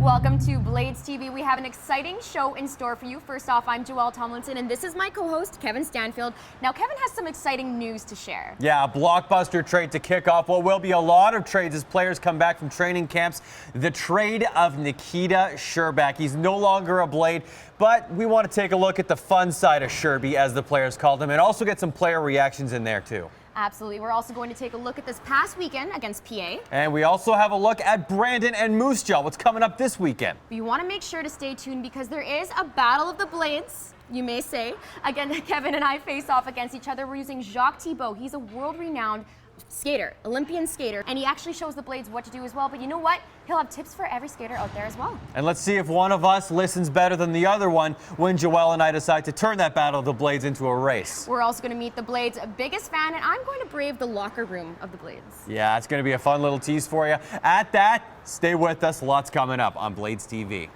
Welcome to Blades TV. We have an exciting show in store for you. First off, I'm Joelle Tomlinson, and this is my co-host, Kevin Stanfield. Now, Kevin has some exciting news to share. Yeah, a blockbuster trade to kick off what will be a lot of trades as players come back from training camps. The trade of Nikita Scherbak. He's no longer a Blade, but we want to take a look at the fun side of Sherby, as the players called him, and also get some player reactions in there, too. Absolutely. We're also going to take a look at this past weekend against PA. And we also have a look at Brandon and Moose Jaw, what's coming up this weekend. But you want to make sure to stay tuned because there is a battle of the Blades, you may say. Again, Kevin and I face off against each other. We're using Jacques Thibault. He's a world-renowned skater, Olympian skater, and he actually shows the Blades what to do as well. But you know what? He'll have tips for every skater out there as well. And let's see if one of us listens better than the other one when Joelle and I decide to turn that battle of the Blades into a race. We're also going to meet the Blades' biggest fan, and I'm going to brave the locker room of the Blades. Yeah, it's going to be a fun little tease for you. At that, stay with us. Lots coming up on Blades TV.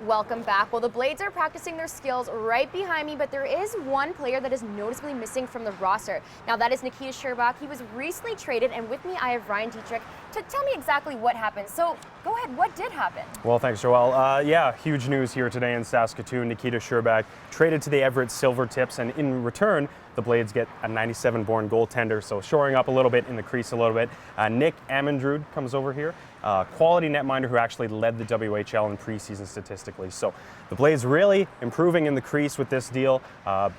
Welcome back. Well, the Blades are practicing their skills right behind me, but there is one player that is noticeably missing from the roster. Now, that is Nikita Scherbak. He was recently traded, and with me, I have Ryan Dietrich to tell me exactly what happened. So, go ahead. What did happen? Well, thanks, Joelle. Yeah, huge news here today in Saskatoon. Nikita Scherbak traded to the Everett Silvertips, and in return, the Blades get a 97-born goaltender, so shoring up a little bit in the crease a little bit. Nick Amendrud comes over here, quality netminder who actually led the WHL in preseason statistically. So the Blades really improving in the crease with this deal. The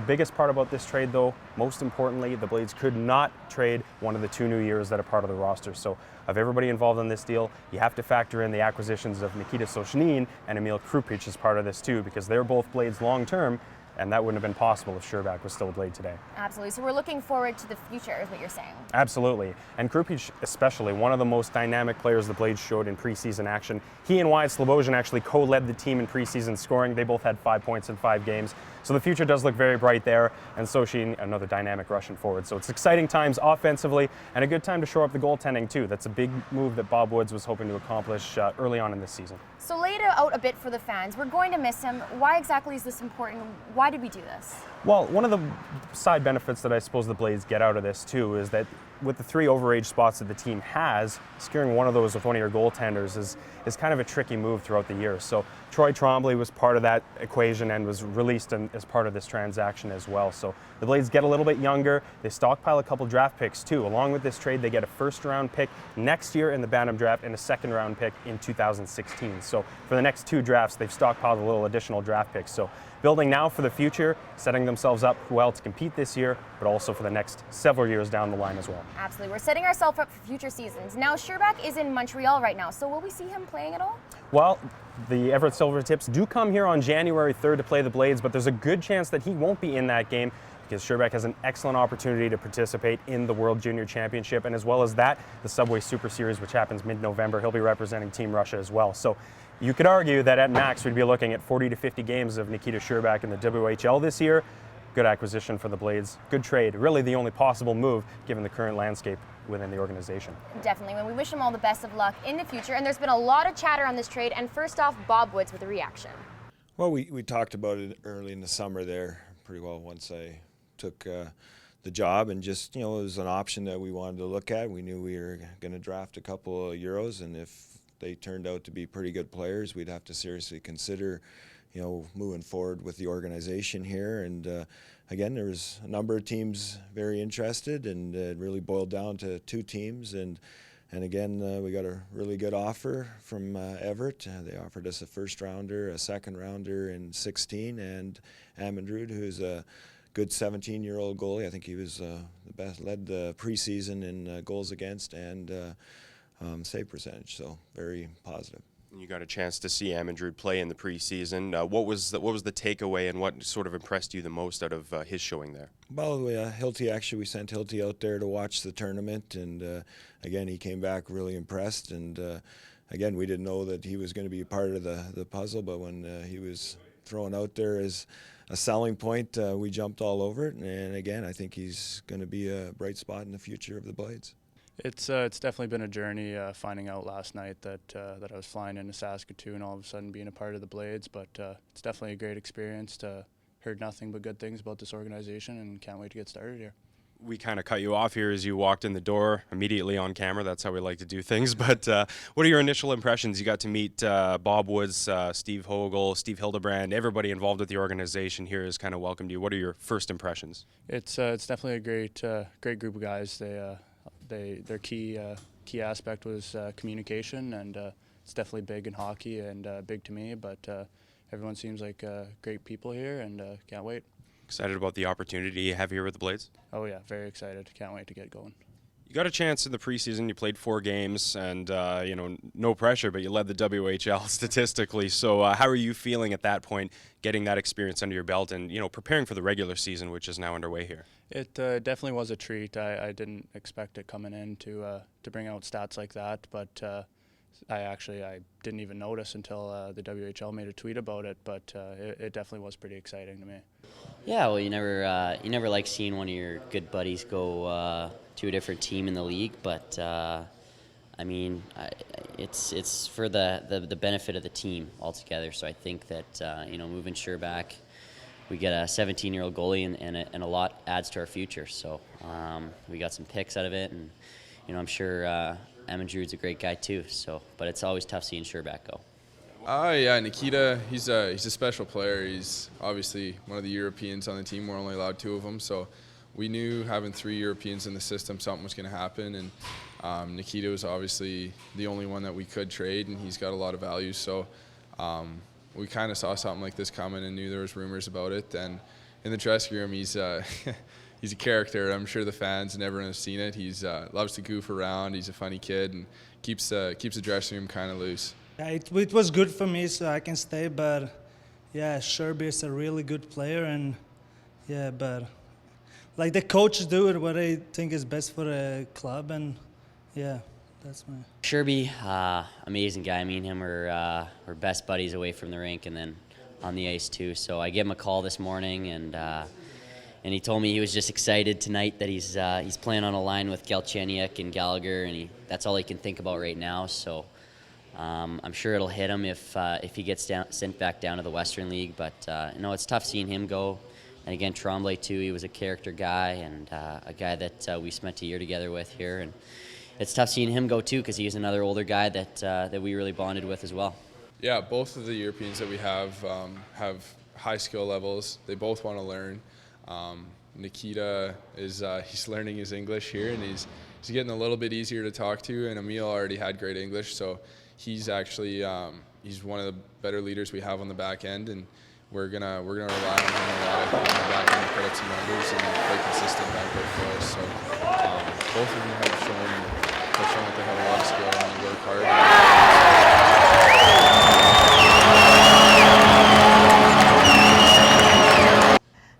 biggest part about this trade, though, most importantly, the Blades could not trade one of the two new years that are part of the roster. So of everybody involved in this deal, you have to factor in the acquisitions of Nikita Scherbak and Emil Krupic as part of this too, because they're both Blades long-term, and that wouldn't have been possible if Scherbak was still a Blade today. Absolutely. So we're looking forward to the future, is what you're saying. Absolutely. And Krupic especially, one of the most dynamic players the Blades showed in preseason action. He and Wyatt Slobosian actually co-led the team in preseason scoring. They both had 5 points in 5 games. So the future does look very bright there. And Soshi, another dynamic Russian forward. So it's exciting times offensively and a good time to shore up the goaltending too. That's a big move that Bob Woods was hoping to accomplish early on in this season. So lay it out a bit for the fans. We're going to miss him. Why exactly is this important? Why did we do this? Well, one of the side benefits that I suppose the Blades get out of this too is that with the 3 overage spots that the team has, securing one of those with one of your goaltenders is kind of a tricky move throughout the year. So Troy Trombley was part of that equation and was released as part of this transaction as well. So the Blades get a little bit younger. They stockpile a couple draft picks too. Along with this trade, they get a first-round pick next year in the Bantam draft and a second-round pick in 2016. So for the next 2 drafts, they've stockpiled a little additional draft picks. So building now for the future, setting themselves up well to compete this year, but also for the next several years down the line as well. Absolutely. We're setting ourselves up for future seasons. Now, Scherbak is in Montreal right now, so will we see him playing at all? Well, the Everett Silvertips do come here on January 3rd to play the Blades, but there's a good chance that he won't be in that game because Scherbak has an excellent opportunity to participate in the World Junior Championship, and as well as that, the Subway Super Series, which happens mid-November. He'll be representing Team Russia as well. So you could argue that at max we'd be looking at 40 to 50 games of Nikita Scherbak in the WHL this year. Good acquisition for the Blades. Good trade. Really the only possible move given the current landscape within the organization. Definitely. Well, we wish him all the best of luck in the future. And there's been a lot of chatter on this trade. And first off, Bob Woods with a reaction. Well, we talked about it early in the summer there pretty well once I took the job, and just, you know, it was an option that we wanted to look at. We knew we were going to draft a couple of Euros, and if they turned out to be pretty good players, we'd have to seriously consider, you know, moving forward with the organization here. And again, there was a number of teams very interested, and it really boiled down to 2 teams. And again, we got a really good offer from Everett. They offered us a first rounder, a second rounder in 16, and Amendrud, who's a good 17-year-old goalie. I think he was the best, led the preseason in goals against and save percentage. So very positive. You got a chance to see Amendrud play in the preseason. What was the takeaway, and what sort of impressed you the most out of his showing there? Well, Hilty, actually, we sent Hilty out there to watch the tournament, and again, he came back really impressed. And again, we didn't know that he was going to be a part of the puzzle, but when he was thrown out there as a selling point, we jumped all over it. And again, I think he's going to be a bright spot in the future of the Blades. It's definitely been a journey finding out last night that I was flying into Saskatoon, all of a sudden being a part of the Blades, but it's definitely a great experience. Heard nothing but good things about this organization and can't wait to get started here. We kind of cut you off here as you walked in the door immediately on camera. That's how we like to do things. But what are your initial impressions? You got to meet Bob Woods, Steve Hogel, Steve Hildebrand. Everybody involved with the organization here has kind of welcomed you. What are your first impressions? It's definitely a great group of guys. Their key aspect was communication, and it's definitely big in hockey and big to me. But everyone seems like great people here, and can't wait. Excited about the opportunity you have here with the Blades? Oh yeah, very excited. Can't wait to get going. You got a chance in the preseason. You played 4 games, and no pressure, but you led the WHL statistically. So how are you feeling at that point, getting that experience under your belt, and preparing for the regular season, which is now underway here? It definitely was a treat. I didn't expect it coming in to bring out stats like that, but I didn't even notice until the WHL made a tweet about it. But it definitely was pretty exciting to me. Yeah, well, you never like seeing one of your good buddies go to a different team in the league, but I mean, it's for the benefit of the team altogether. So I think that moving Scherbak, we get a 17-year-old goalie, and a lot adds to our future. So we got some picks out of it, and I'm sure Amandrew's a great guy too. So, but it's always tough seeing Scherbak go. Yeah, Nikita, he's a special player. He's obviously one of the Europeans on the team. We're only allowed 2 of them, so we knew having 3 Europeans in the system, something was going to happen. And Nikita was obviously the only one that we could trade, and he's got a lot of value. So we kind of saw something like this coming and knew there was rumors about it. And in the dressing room, he's he's a character. I'm sure the fans and everyone has seen it. He's loves to goof around. He's a funny kid and keeps the dressing room kind of loose. Yeah, it was good for me, so I can stay. But yeah, Scherbak is a really good player, and yeah, but like the coaches do it what they think is best for the club, and yeah, that's my. Scherbak, amazing guy. Me and him are best buddies away from the rink, and then on the ice too. So I gave him a call this morning, and he told me he was just excited tonight that he's playing on a line with Galchenyuk and Gallagher, and that's all he can think about right now. So. I'm sure it'll hit him if he gets sent back down to the Western League, but it's tough seeing him go. And again, Tremblay too. He was a character guy and a guy that we spent a year together with here, and it's tough seeing him go too because he's another older guy that we really bonded with as well. Yeah, both of the Europeans that we have high skill levels. They both want to learn. Nikita is he's learning his English here, and he's getting a little bit easier to talk to. And Emil already had great English, so. He's actually he's one of the better leaders we have on the back end, and we're gonna rely on him a lot on the back end to put up some numbers and play consistent back there for us. So both of them have shown that they have a lot of skill and work hard.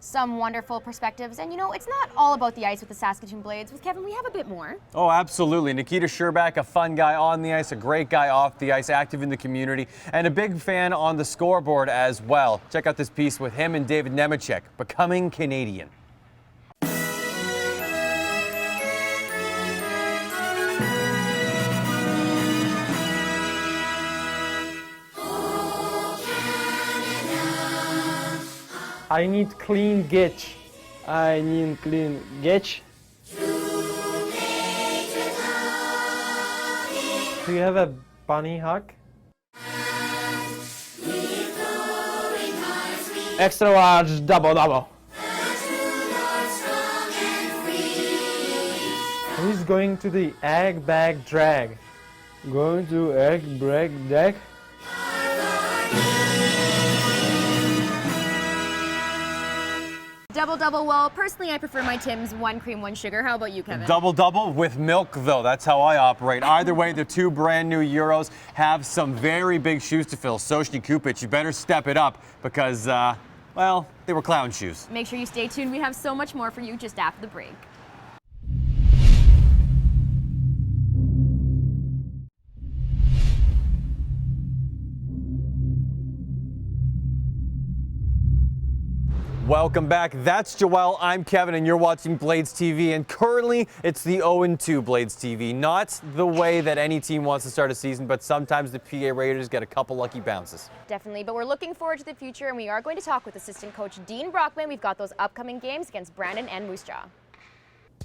Some wonderful perspectives, and it's not all about the ice with the Saskatoon Blades. With Kevin, we have a bit more. Oh, absolutely. Nikita Scherbak, a fun guy on the ice, a great guy off the ice, active in the community, and a big fan on the scoreboard as well. Check out this piece with him and David Nemechek, Becoming Canadian. I need clean gitch. I need clean gitch. Do you have a bunny hug? Extra large double. Who's going to the egg bag drag? Going to egg bag drag? Double. Well, personally, I prefer my Tim's 1 cream, 1 sugar. How about you, Kevin? Double with milk, though. That's how I operate. Either way, the 2 brand new Euros have some very big shoes to fill. Soshni Kupic, you better step it up because, well, they were clown shoes. Make sure you stay tuned. We have so much more for you just after the break. Welcome back. That's Joel. I'm Kevin, and you're watching Blades TV. And currently, it's the 0-2 Blades TV. Not the way that any team wants to start a season, but sometimes the PA Raiders get a couple lucky bounces. Definitely, but we're looking forward to the future, and we are going to talk with assistant coach Dean Brockman. We've got those upcoming games against Brandon and Moose Jaw.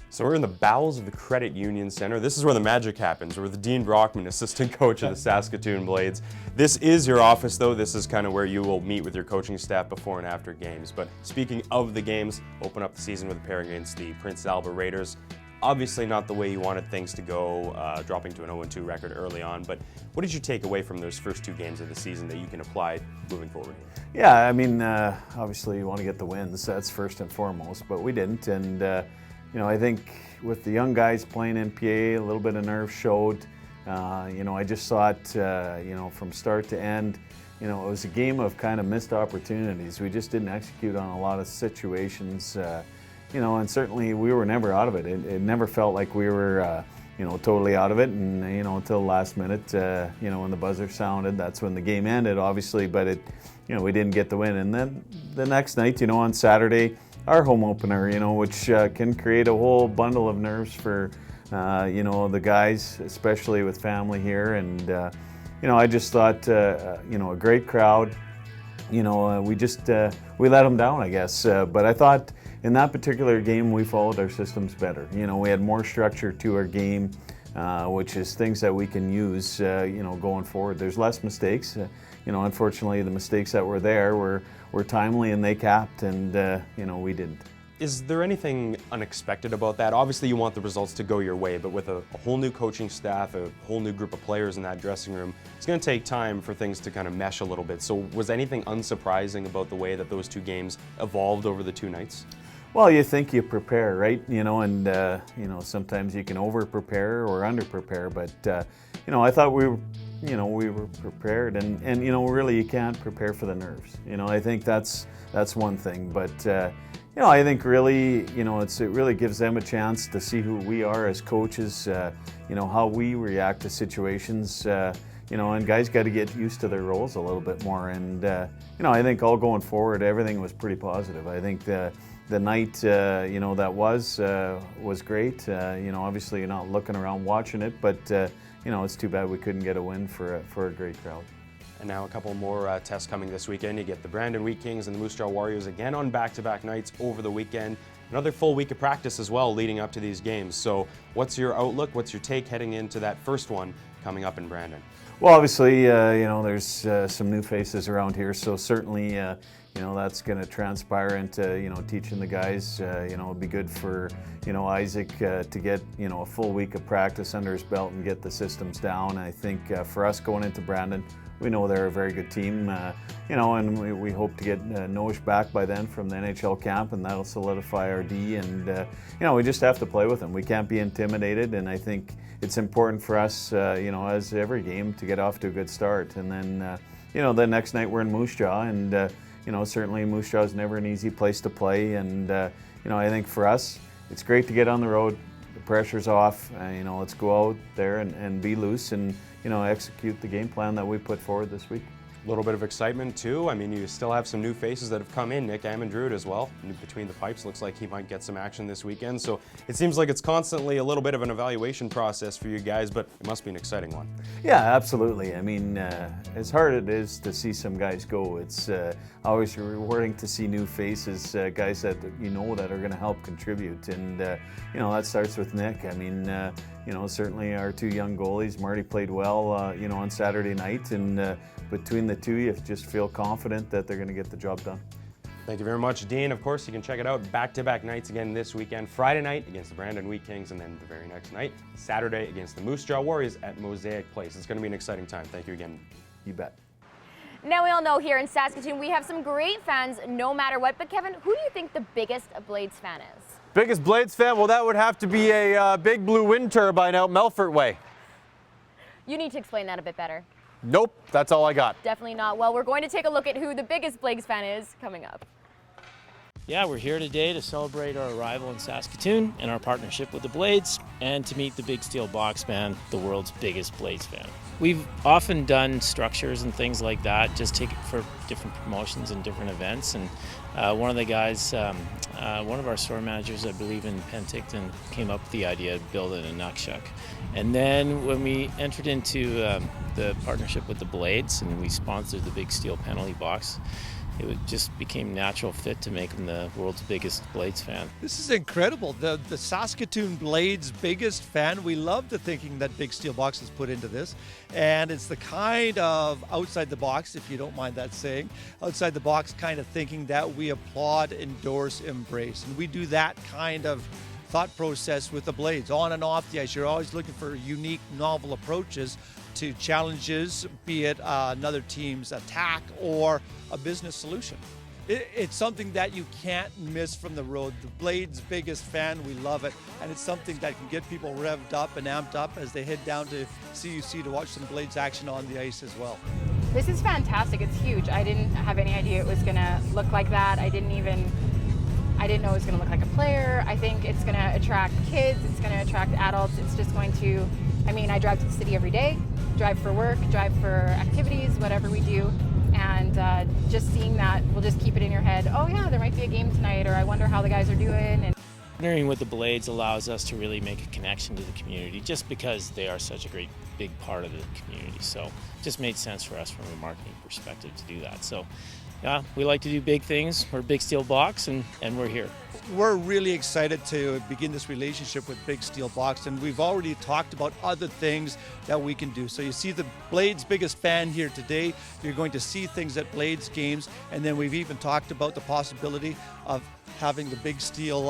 So we're in the bowels of the Credit Union Center. This is where the magic happens. We're with Dean Brockman, assistant coach of the Saskatoon Blades. This is your office, though. This is kind of where you will meet with your coaching staff before and after games. But speaking of the games, open up the season with a pair against the Prince Albert Raiders. Obviously not the way you wanted things to go, dropping to an 0-2 record early on. But what did you take away from those first two games of the season that you can apply moving forward? Yeah, I mean, obviously you want to get the wins. That's first and foremost, but we didn't. And you know, I think with the young guys playing in PA, a little bit of nerve showed. You know, I just thought, you know, from start to end, you know, it was a game of kind of missed opportunities. We just didn't execute on a lot of situations, you know, and certainly we were never out of it. It never felt like we were, you know, totally out of it. And, you know, until the last minute, you know, when the buzzer sounded, that's when the game ended, obviously, but it, you know, we didn't get the win. And then the next night, you know, on Saturday, our home opener, you know, which can create a whole bundle of nerves for, you know, the guys, especially with family here. And, you know, I just thought, you know, a great crowd. You know, we just, we let them down, I guess. But I thought in that particular game, we followed our systems better. You know, we had more structure to our game, which is things that we can use, you know, going forward. There's less mistakes. You know, unfortunately, the mistakes that were there were timely and they capped, and, you know, we didn't. Is there anything unexpected about that? Obviously, you want the results to go your way, but with a whole new coaching staff, a whole new group of players in that dressing room, it's going to take time for things to kind of mesh a little bit. So was anything unsurprising about the way that those two games evolved over the two nights? Well, you think you prepare, right? You know, and, you know, sometimes you can over-prepare or under-prepare, but, you know, I thought we were, you know, we were prepared, and you know, really you can't prepare for the nerves. You know, I think that's one thing, but you know, I think really, you know, it really gives them a chance to see who we are as coaches, you know, how we react to situations, you know, and guys got to get used to their roles a little bit more. And you know, I think all going forward, everything was pretty positive. I think the night, you know, that was great. You know, obviously you're not looking around watching it, but you know, it's too bad we couldn't get a win for a great crowd. And now a couple more tests coming this weekend. You get the Brandon Wheat Kings and the Moose Jaw Warriors again on back-to-back nights over the weekend. Another full week of practice as well leading up to these games. So what's your outlook? What's your take heading into that first one coming up in Brandon? Well, obviously, you know, there's some new faces around here, so certainly, you know, that's going to transpire into, you know, teaching the guys. You know, it'll be good for, you know, Isaac to get, you know, a full week of practice under his belt and get the systems down. I think for us going into Brandon, we know they're a very good team, you know, and we hope to get Noish back by then from the NHL camp, and that'll solidify our D. And, you know, we just have to play with them. We can't be intimidated, and I think it's important for us, you know, as every game, to get off to a good start. And then, you know, the next night we're in Moose Jaw, and, you know, certainly Moose Jaw is never an easy place to play. And, you know, I think for us, it's great to get on the road. The pressure's off. You know, let's go out there and be loose and, you know, execute the game plan that we put forward this week. A little bit of excitement too. I mean, you still have some new faces that have come in. Nick Amandrud as well, between the pipes. Looks like he might get some action this weekend. So it seems like it's constantly a little bit of an evaluation process for you guys, but it must be an exciting one. Yeah, absolutely. I mean, as hard it is to see some guys go, it's always rewarding to see new faces, guys that you know that are going to help contribute. And, you know, that starts with Nick. I mean, you know, certainly our two young goalies, Marty played well, you know, on Saturday night, and between the two, you just feel confident that they're going to get the job done. Thank you very much, Dean. Of course, you can check it out back-to-back nights again this weekend. Friday night against the Brandon Wheat Kings, and then the very next night, Saturday against the Moose Jaw Warriors at Mosaic Place. It's going to be an exciting time. Thank you again. You bet. Now we all know here in Saskatoon we have some great fans no matter what, but Kevin, who do you think the biggest Blades fan is? Biggest Blades fan? Well, that would have to be a big blue wind turbine out Melfort way. You need to explain that a bit better. Nope, that's all I got. Definitely not. Well, we're going to take a look at who the biggest Blades fan is coming up. Yeah, we're here today to celebrate our arrival in Saskatoon and our partnership with the Blades, and to meet the Big Steel Box Man, the world's biggest Blades fan. we've often done structures and things like that, just take it for different promotions and different events. And one of the guys, one of our store managers, I believe in Penticton, came up with the idea of building a Nukshuk. And then when we entered into the partnership with the Blades and we sponsored the big steel penalty box, it just became natural fit to make him the world's biggest Blades fan. This is incredible. The Saskatoon Blades biggest fan. We love the thinking that Big Steel Box has put into this. And it's the kind of outside the box, if you don't mind that saying, outside the box kind of thinking that we applaud, endorse, embrace. And we do that kind of thought process with the Blades. On and off the ice, you're always looking for unique, novel approaches to challenges, be it another team's attack or a business solution. It's something that you can't miss from the road. The Blades' biggest fan, we love it, and it's something that can get people revved up and amped up as they head down to CUC to watch some Blades action on the ice as well. This is fantastic. It's huge. I didn't have any idea it was going to look like that. I didn't know it was going to look like a player. I think it's going to attract kids. It's going to attract adults. It's just going to, I drive to the city every day, drive for work, drive for activities, whatever we do. And just seeing that will just keep it in your head. Oh yeah, there might be a game tonight, or I wonder how the guys are doing. And partnering with the Blades allows us to really make a connection to the community just because they are such a great big part of the community. So it just made sense for us from a marketing perspective to do that. So yeah, we like to do big things. We're Big Steel Box and we're here. We're really excited to begin this relationship with Big Steel Box, and we've already talked about other things that we can do. So you see the Blades' biggest fan here today. You're going to see things at Blades games, and then we've even talked about the possibility of having the Big Steel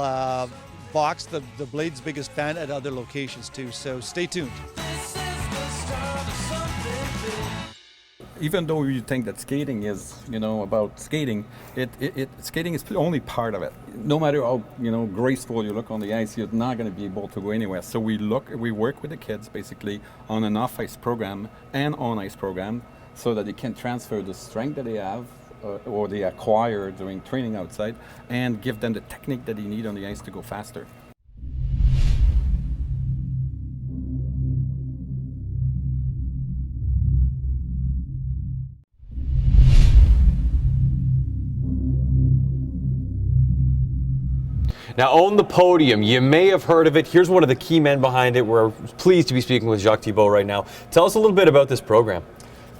Box, the Blades' biggest fan, at other locations too. So stay tuned. Even though you think that skating is, about skating, skating is only part of it. No matter how, graceful you look on the ice, you're not going to be able to go anywhere. So we work with the kids basically on an off-ice program and on-ice program so that they can transfer the strength that they have or they acquire during training outside and give them the technique that they need on the ice to go faster. Now, on the podium, you may have heard of it. Here's one of the key men behind it. We're pleased to be speaking with Jacques Thibault right now. Tell us a little bit about this program.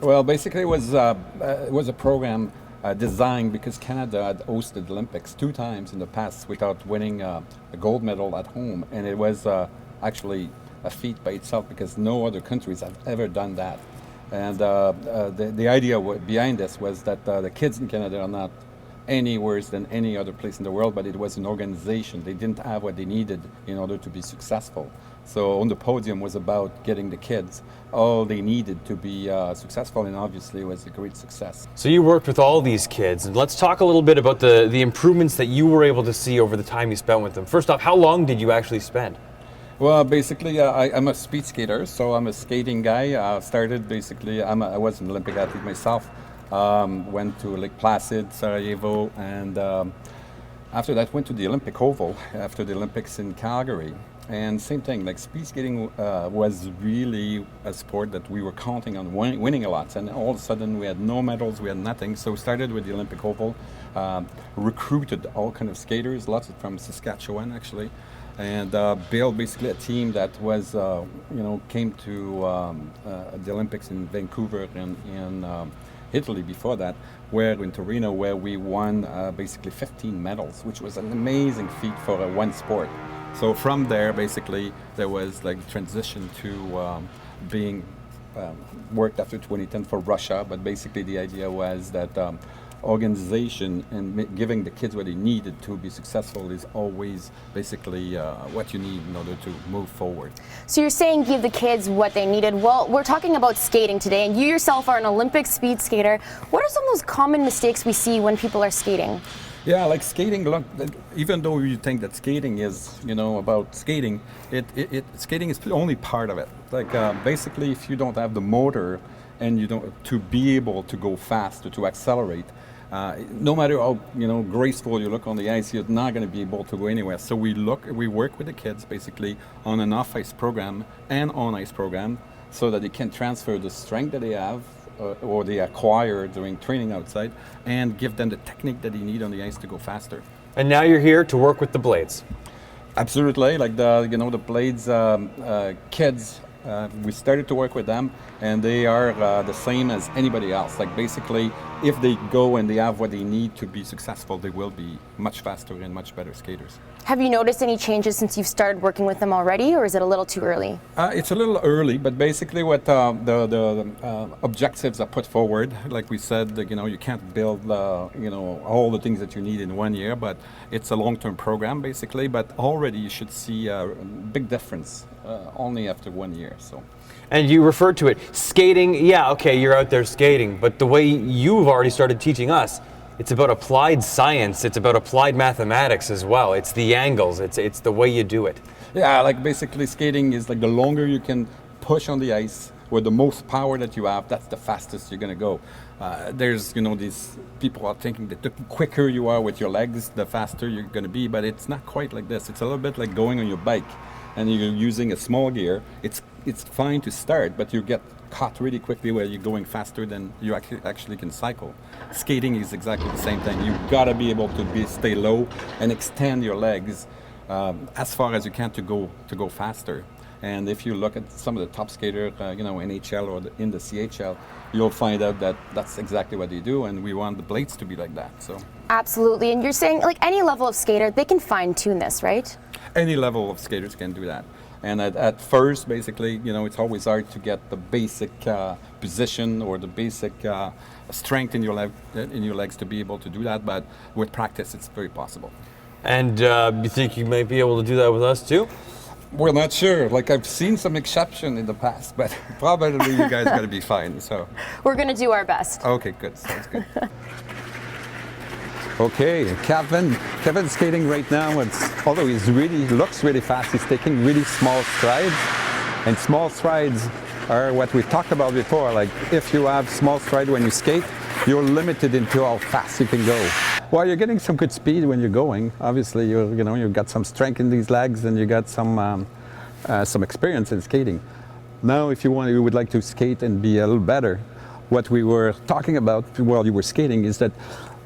Well, basically, it was a program designed because Canada had hosted the Olympics 2 times in the past without winning a gold medal at home, and it was actually a feat by itself because no other countries have ever done that. And the idea behind this was that the kids in Canada are not any worse than any other place in the world, but it was an organization. They didn't have what they needed in order to be successful. So on the podium was about getting the kids all they needed to be successful, and obviously it was a great success. So you worked with all these kids, and let's talk a little bit about the improvements that you were able to see over the time you spent with them. First off, how long did you actually spend? Well, basically, I'm a speed skater, so I'm a skating guy. Started basically, I was an Olympic athlete myself. Went to Lake Placid, Sarajevo, and after that went to the Olympic Oval after the Olympics in Calgary. And same thing, like speed skating was really a sport that we were counting on winning a lot. And all of a sudden we had no medals, we had nothing. So we started with the Olympic Oval, recruited all kind of skaters, lots of from Saskatchewan actually, and built basically a team that was, came to the Olympics in Vancouver and in Italy before that, in Torino, where we won basically 15 medals, which was an amazing feat for one sport. So from there, basically, there was like transition to being worked after 2010 for Russia, but basically the idea was that organization and giving the kids what they needed to be successful is always basically what you need in order to move forward. So you're saying give the kids what they needed. Well, we're talking about skating today, and you yourself are an Olympic speed skater. What are some of those common mistakes we see when people are skating? Yeah, like skating, look, even though you think that skating is, about skating, skating is only part of it. Like basically, if you don't have the motor and you don't to be able to go fast or to accelerate, no matter how graceful you look on the ice, you're not going to be able to go anywhere. So we work with the kids basically on an off-ice program and on-ice program so that they can transfer the strength that they have or they acquire during training outside and give them the technique that they need on the ice to go faster. And now you're here to work with the Blades. Absolutely, like the Blades kids, we started to work with them, and they are the same as anybody else. Like basically, if they go and they have what they need to be successful, they will be much faster and much better skaters. Have you noticed any changes since you've started working with them already, or is it a little too early? It's a little early, but basically what the objectives are put forward, like we said, you can't build all the things that you need in 1 year, but it's a long-term program basically, but already you should see a big difference only after 1 year. So. And you referred to it, skating, yeah, okay, you're out there skating, but the way you've already started teaching us, it's about applied science, it's about applied mathematics as well. It's the angles, it's the way you do it. Yeah, like basically skating is like the longer you can push on the ice, with the most power that you have, that's the fastest you're gonna go. There's, these people are thinking that the quicker you are with your legs, the faster you're gonna be, but it's not quite like this. It's a little bit like going on your bike and you're using a small gear. It's fine to start, but you get caught really quickly where you're going faster than you actually can cycle. Skating is exactly the same thing. You've got to be able to stay low and extend your legs as far as you can to go faster. And if you look at some of the top skaters, NHL or in the CHL, you'll find out that that's exactly what they do, and we want the Blades to be like that. So. Absolutely, and you're saying like any level of skater, they can fine-tune this, right? Any level of skaters can do that. And at first, basically, it's always hard to get the basic position or the basic strength in your legs to be able to do that. But with practice, it's very possible. And you think you might be able to do that with us too? We're not sure. Like I've seen some exception in the past, but probably you guys got to be fine. So we're gonna do our best. Okay, good. Sounds good. Okay, Kevin's skating right now. Although he looks really fast, he's taking really small strides. And small strides are what we talked about before. Like if you have small stride when you skate, you're limited into how fast you can go. Well, you're getting some good speed when you're going. Obviously, you've got some strength in these legs, and you got some experience in skating. Now, if you would like to skate and be a little better, what we were talking about while you were skating is that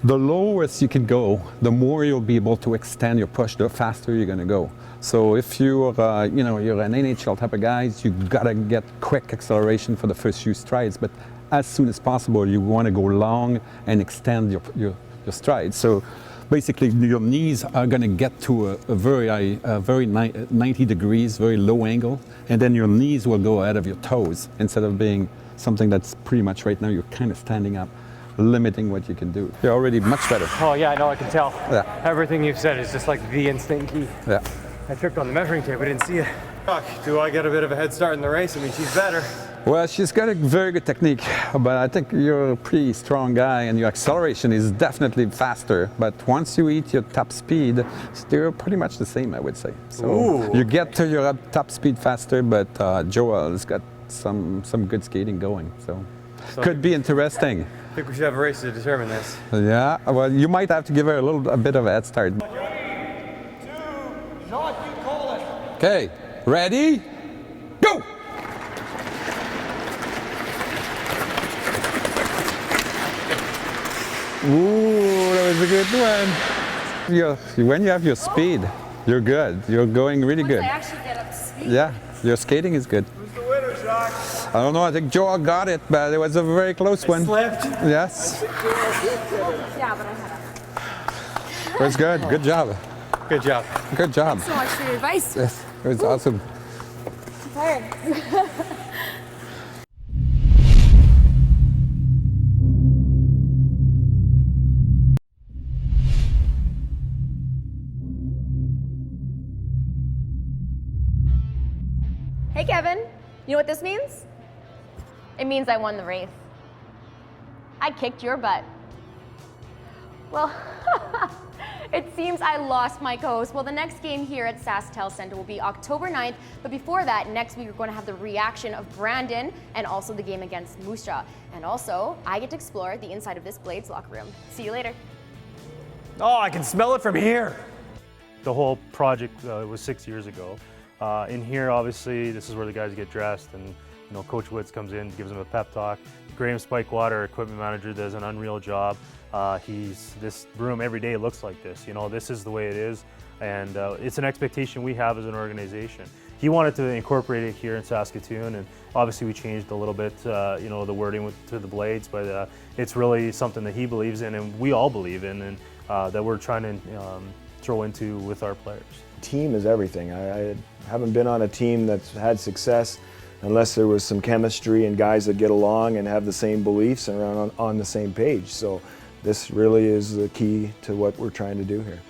the lowest you can go, the more you'll be able to extend your push, the faster you're going to go. So if you're, you're an NHL type of guys, you gotta get quick acceleration for the first few strides. But as soon as possible, you want to go long and extend your strides. So basically, your knees are going to get to a very 90 degrees, very low angle, and then your knees will go ahead of your toes instead of being something that's pretty much right now. You're kind of standing up, limiting what you can do. You're already much better. Oh yeah, I know, I can tell. Yeah. Everything you've said is just like the instant key. Yeah. I tripped on the measuring tape, I didn't see it. Do I get a bit of a head start in the race? I mean, she's better. Well, she's got a very good technique, but I think you're a pretty strong guy and your acceleration is definitely faster. But once you hit your top speed, they're pretty much the same, I would say. So Ooh. You get to your top speed faster, but Joel's got some good skating going. So could be interesting. I think we should have a race to determine this. Yeah, well, you might have to give her a bit of a head start. Okay, ready? Go! Ooh, that was a good one. When you have your speed, you're good. You're going really good. I actually get up to speed. Yeah, your skating is good. Who's the winner, Jacques? I don't know, I think Joel got it, but it was a very close one. Slipped? Yes. Yeah, but I had It was good. Good job. Good job. Good job. so much for your advice. Yes, it was awesome. I'm tired. Hey Kevin, you know what this means? It means I won the race. I kicked your butt. Well, it seems I lost my co-host. Well, the next game here at SaskTel Center will be October 9th, but before that, next week we're going to have the reaction of Brandon and also the game against Moose Jaw. And also, I get to explore the inside of this Blades locker room. See you later. Oh, I can smell it from here. The whole project was 6 years ago. In here, obviously, this is where the guys get dressed, and You know, Coach Woods comes in, gives him a pep talk. Graham Spikewater, our equipment manager, does an unreal job. This room every day looks like this. You know, this is the way it is, and it's an expectation we have as an organization. He wanted to incorporate it here in Saskatoon, and obviously we changed a little bit, you know, the wording to the Blades, but it's really something that he believes in and we all believe in, and that we're trying to throw into with our players. Team is everything. I haven't been on a team that's had success unless there was some chemistry and guys that get along and have the same beliefs and are on the same page. So this really is the key to what we're trying to do here.